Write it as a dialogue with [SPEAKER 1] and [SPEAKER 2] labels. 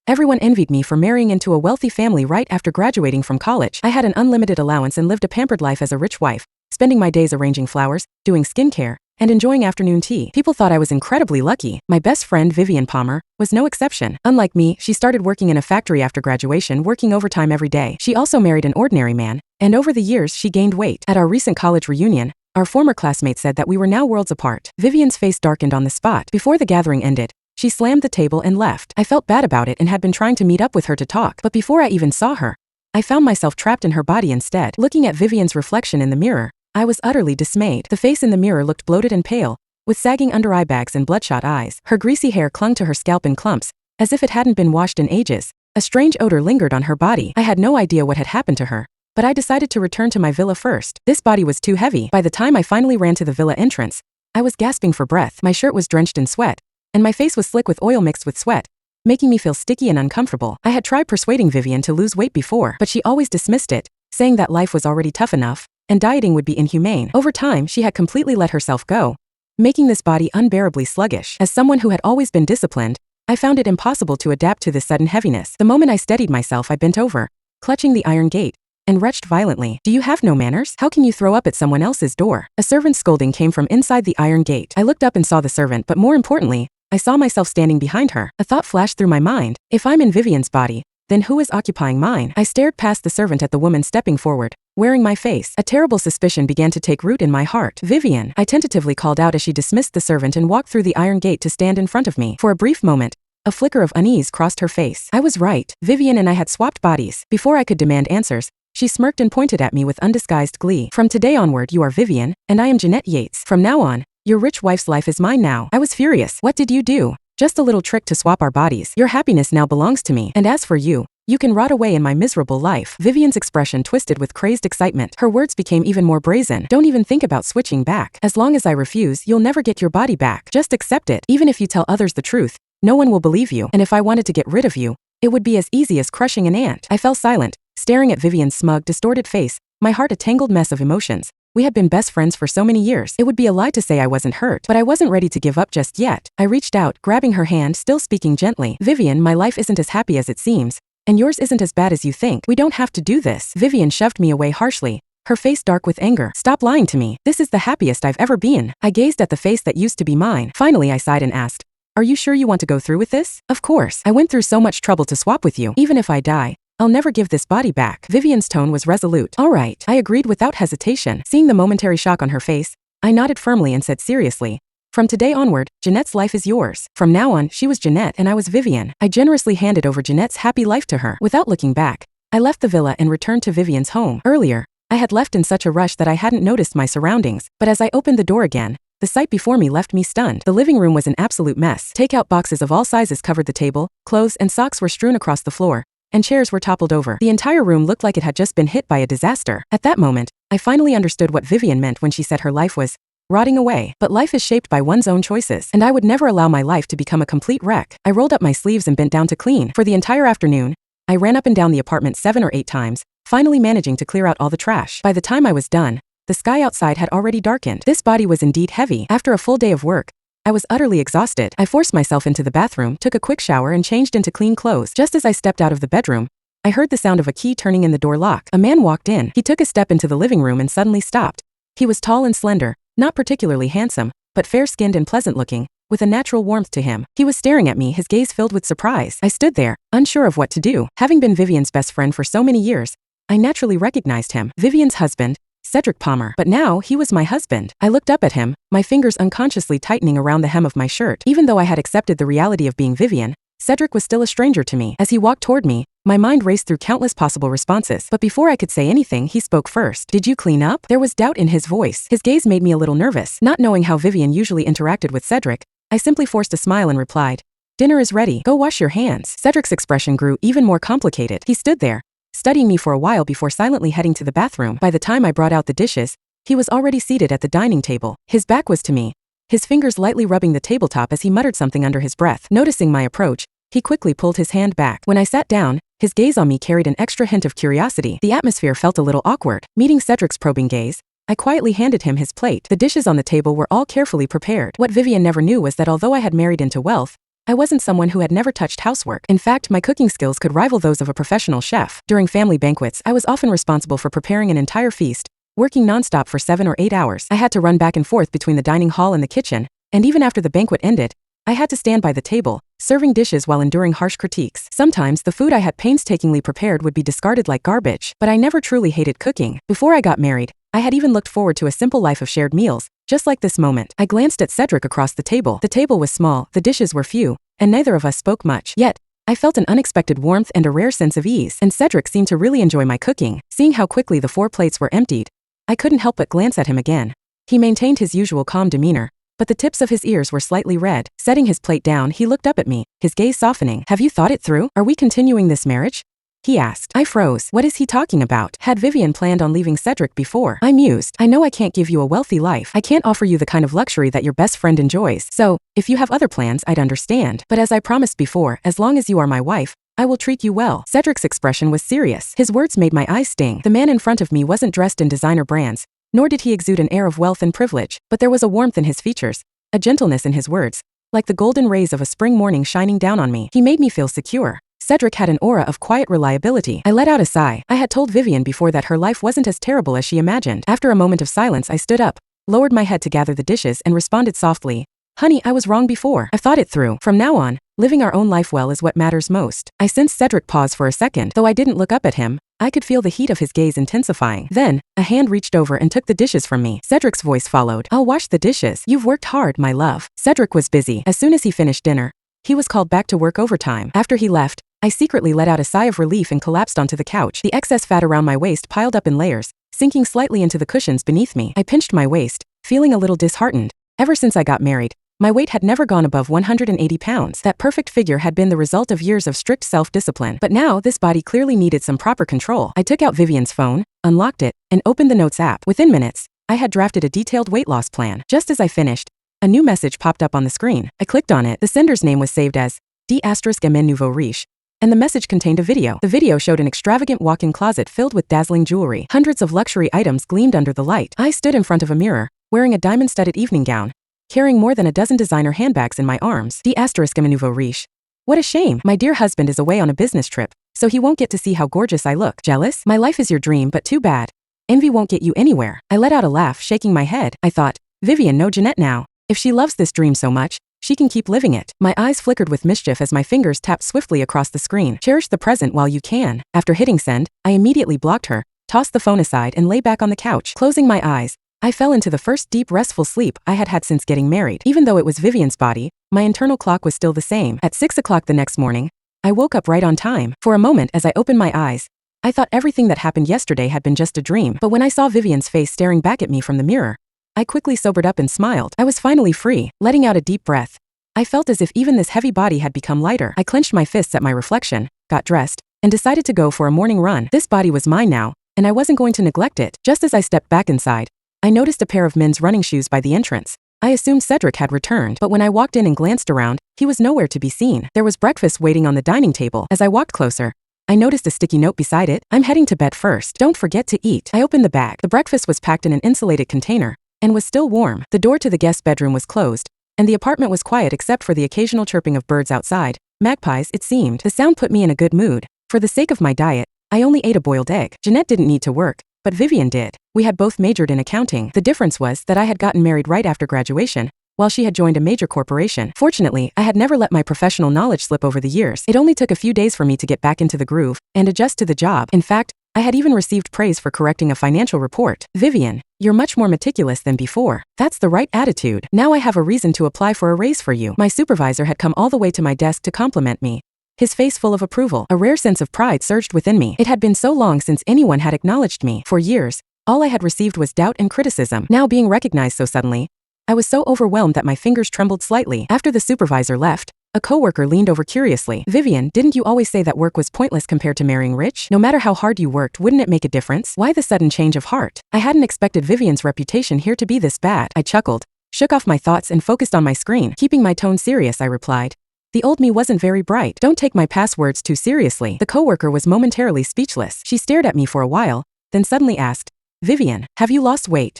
[SPEAKER 1] Everyone envied me for marrying into a wealthy family right after graduating from college. I had an unlimited allowance and lived a pampered life as a rich wife, spending my days arranging flowers, doing skincare, and enjoying afternoon tea. People thought I was incredibly lucky. My best friend, Vivian Palmer, was no exception. Unlike me, she started working in a factory after graduation, working overtime every day. She also married an ordinary man, and over the years she gained weight. At our recent college reunion, our former classmate said that we were now worlds apart. Vivian's face darkened on the spot. Before the gathering ended, she slammed the table and left. I felt bad about it and had been trying to meet up with her to talk, but before I even saw her, I found myself trapped in her body instead. Looking at Vivian's reflection in the mirror, I was utterly dismayed. The face in the mirror looked bloated and pale, with sagging under-eye bags and bloodshot eyes. Her greasy hair clung to her scalp in clumps, as if it hadn't been washed in ages. A strange odor lingered on her body. I had no idea what had happened to her, but I decided to return to my villa first. This body was too heavy. By the time I finally ran to the villa entrance, I was gasping for breath. My shirt was drenched in sweat, and my face was slick with oil mixed with sweat, making me feel sticky and uncomfortable. I had tried persuading Vivian to lose weight before, but she always dismissed it, saying that life was already tough enough, and dieting would be inhumane. Over time, she had completely let herself go, making this body unbearably sluggish. As someone who had always been disciplined, I found it impossible to adapt to this sudden heaviness. The moment I steadied myself, I bent over, clutching the iron gate, and retched violently. "Do you have no manners? How can you throw up at someone else's door?" A servant's scolding came from inside the iron gate. I looked up and saw the servant, but more importantly, I saw myself standing behind her. A thought flashed through my mind. If I'm in Vivian's body, then who is occupying mine? I stared past the servant at the woman stepping forward, wearing my face. A terrible suspicion began to take root in my heart. "Vivian," I tentatively called out as she dismissed the servant and walked through the iron gate to stand in front of me. For a brief moment, a flicker of unease crossed her face. I was right. Vivian and I had swapped bodies. Before I could demand answers, she smirked and pointed at me with undisguised glee. "From today onward, you are Vivian, and I am Jeanette Yates. From now on, your rich wife's life is mine now." I was furious. "What did you do?" "Just a little trick to swap our bodies. Your happiness now belongs to me. And as for you, you can rot away in my miserable life." Vivian's expression twisted with crazed excitement. Her words became even more brazen. "Don't even think about switching back. As long as I refuse, you'll never get your body back. Just accept it. Even if you tell others the truth, no one will believe you. And if I wanted to get rid of you, it would be as easy as crushing an ant." I fell silent, staring at Vivian's smug, distorted face, my heart a tangled mess of emotions. We had been best friends for so many years. It would be a lie to say I wasn't hurt, but I wasn't ready to give up just yet. I reached out, grabbing her hand, still speaking gently. "Vivian, my life isn't as happy as it seems, and yours isn't as bad as you think. We don't have to do this." Vivian shoved me away harshly, her face dark with anger. "Stop lying to me. This is the happiest I've ever been." I gazed at the face that used to be mine. Finally, I sighed and asked, "Are you sure you want to go through with this?" "Of course. I went through so much trouble to swap with you. Even if I die, I'll never give this body back." Vivian's tone was resolute. "All right," I agreed without hesitation. Seeing the momentary shock on her face, I nodded firmly and said seriously, "From today onward, Jeanette's life is yours." From now on, she was Jeanette and I was Vivian. I generously handed over Jeanette's happy life to her. Without looking back, I left the villa and returned to Vivian's home. Earlier, I had left in such a rush that I hadn't noticed my surroundings, but as I opened the door again, the sight before me left me stunned. The living room was an absolute mess. Takeout boxes of all sizes covered the table, clothes and socks were strewn across the floor, and chairs were toppled over. The entire room looked like it had just been hit by a disaster. At that moment, I finally understood what Vivian meant when she said her life was rotting away. But life is shaped by one's own choices, and I would never allow my life to become a complete wreck. I rolled up my sleeves and bent down to clean. For the entire afternoon, I ran up and down the apartment 7 or 8 times, finally managing to clear out all the trash. By the time I was done, the sky outside had already darkened. This body was indeed heavy. After a full day of work, I was utterly exhausted. I forced myself into the bathroom, took a quick shower and changed into clean clothes. Just as I stepped out of the bedroom, I heard the sound of a key turning in the door lock. A man walked in. He took a step into the living room and suddenly stopped. He was tall and slender, not particularly handsome, but fair-skinned and pleasant-looking, with a natural warmth to him. He was staring at me, his gaze filled with surprise. I stood there, unsure of what to do. Having been Vivian's best friend for so many years, I naturally recognized him. Vivian's husband, Cedric Palmer. But now, he was my husband. I looked up at him, my fingers unconsciously tightening around the hem of my shirt. Even though I had accepted the reality of being Vivian, Cedric was still a stranger to me. As he walked toward me, my mind raced through countless possible responses. But before I could say anything, he spoke first. "Did you clean up?" There was doubt in his voice. His gaze made me a little nervous. Not knowing how Vivian usually interacted with Cedric, I simply forced a smile and replied, "Dinner is ready. Go wash your hands." Cedric's expression grew even more complicated. He stood there, studying me for a while before silently heading to the bathroom. By the time I brought out the dishes, he was already seated at the dining table. His back was to me, his fingers lightly rubbing the tabletop as he muttered something under his breath. Noticing my approach, he quickly pulled his hand back. When I sat down, his gaze on me carried an extra hint of curiosity. The atmosphere felt a little awkward. Meeting Cedric's probing gaze, I quietly handed him his plate. The dishes on the table were all carefully prepared. What Vivian never knew was that although I had married into wealth, I wasn't someone who had never touched housework. In fact, my cooking skills could rival those of a professional chef. During family banquets, I was often responsible for preparing an entire feast. Working nonstop for 7 or 8 hours, I had to run back and forth between the dining hall and the kitchen, and even after the banquet ended, I had to stand by the table, serving dishes while enduring harsh critiques. Sometimes, the food I had painstakingly prepared would be discarded like garbage, but I never truly hated cooking. Before I got married, I had even looked forward to a simple life of shared meals, just like this moment. I glanced at Cedric across the table. The table was small, the dishes were few, and neither of us spoke much. Yet, I felt an unexpected warmth and a rare sense of ease, and Cedric seemed to really enjoy my cooking. Seeing how quickly the 4 plates were emptied, I couldn't help but glance at him again. He maintained his usual calm demeanor, but the tips of his ears were slightly red. Setting his plate down, he looked up at me, his gaze softening. "Have you thought it through? Are we continuing this marriage?" he asked. I froze. What is he talking about? Had Vivian planned on leaving Cedric before? I mused. "I know I can't give you a wealthy life. I can't offer you the kind of luxury that your best friend enjoys. So, if you have other plans, I'd understand. But as I promised before, as long as you are my wife, I will treat you well." Cedric's expression was serious. His words made my eyes sting. The man in front of me wasn't dressed in designer brands, nor did he exude an air of wealth and privilege, but there was a warmth in his features, a gentleness in his words, like the golden rays of a spring morning shining down on me. He made me feel secure. Cedric had an aura of quiet reliability. I let out a sigh. I had told Vivian before that her life wasn't as terrible as she imagined. After a moment of silence, I stood up, lowered my head to gather the dishes, and responded softly, "Honey, I was wrong before. I've thought it through. From now on, living our own life well is what matters most." I sensed Cedric pause for a second. Though I didn't look up at him, I could feel the heat of his gaze intensifying. Then, a hand reached over and took the dishes from me. Cedric's voice followed. "I'll wash the dishes. You've worked hard, my love." Cedric was busy. As soon as he finished dinner, he was called back to work overtime. After he left, I secretly let out a sigh of relief and collapsed onto the couch. The excess fat around my waist piled up in layers, sinking slightly into the cushions beneath me. I pinched my waist, feeling a little disheartened. Ever since I got married, my weight had never gone above 180 pounds. That perfect figure had been the result of years of strict self-discipline. But now, this body clearly needed some proper control. I took out Vivian's phone, unlocked it, and opened the Notes app. Within minutes, I had drafted a detailed weight loss plan. Just as I finished, a new message popped up on the screen. I clicked on it. The sender's name was saved as d***men nouveau riche, and the message contained a video. The video showed an extravagant walk-in closet filled with dazzling jewelry. Hundreds of luxury items gleamed under the light. I stood in front of a mirror, wearing a diamond-studded evening gown, carrying more than a dozen designer handbags in my arms. D***men nouveau riche. What a shame. My dear husband is away on a business trip, so he won't get to see how gorgeous I look. Jealous? My life is your dream, but too bad. Envy won't get you anywhere. I let out a laugh, shaking my head. I thought, Vivian, no Jeanette now. If she loves this dream so much, she can keep living it. My eyes flickered with mischief as my fingers tapped swiftly across the screen. Cherish the present while you can. After hitting send, I immediately blocked her, tossed the phone aside, and lay back on the couch. Closing my eyes, I fell into the first deep, restful sleep I had had since getting married. Even though it was Vivian's body, my internal clock was still the same. At 6 o'clock the next morning, I woke up right on time. For a moment, as I opened my eyes, I thought everything that happened yesterday had been just a dream. But when I saw Vivian's face staring back at me from the mirror, I quickly sobered up and smiled. I was finally free, letting out a deep breath. I felt as if even this heavy body had become lighter. I clenched my fists at my reflection, got dressed, and decided to go for a morning run. This body was mine now, and I wasn't going to neglect it. Just as I stepped back inside, I noticed a pair of men's running shoes by the entrance. I assumed Cedric had returned, but when I walked in and glanced around, he was nowhere to be seen. There was breakfast waiting on the dining table. As I walked closer, I noticed a sticky note beside it. "I'm heading to bed first. Don't forget to eat." I opened the bag. The breakfast was packed in an insulated container and was still warm. The door to the guest bedroom was closed, and the apartment was quiet except for the occasional chirping of birds outside. Magpies, it seemed. The sound put me in a good mood. For the sake of my diet, I only ate a boiled egg. Jeanette didn't need to work, but Vivian did. We had both majored in accounting. The difference was that I had gotten married right after graduation, while she had joined a major corporation. Fortunately, I had never let my professional knowledge slip over the years. It only took a few days for me to get back into the groove and adjust to the job. In fact, I had even received praise for correcting a financial report. "Vivian, you're much more meticulous than before. That's the right attitude. Now I have a reason to apply for a raise for you." My supervisor had come all the way to my desk to compliment me, his face full of approval. A rare sense of pride surged within me. It had been so long since anyone had acknowledged me. For years, all I had received was doubt and criticism. Now being recognized so suddenly, I was so overwhelmed that my fingers trembled slightly. After the supervisor left, a coworker leaned over curiously. "Vivian, didn't you always say that work was pointless compared to marrying rich? No matter how hard you worked, wouldn't it make a difference? Why the sudden change of heart?" I hadn't expected Vivian's reputation here to be this bad. I chuckled, shook off my thoughts, and focused on my screen. Keeping my tone serious, I replied, "The old me wasn't very bright. Don't take my past words too seriously." The coworker was momentarily speechless. She stared at me for a while, then suddenly asked, "Vivian, have you lost weight?"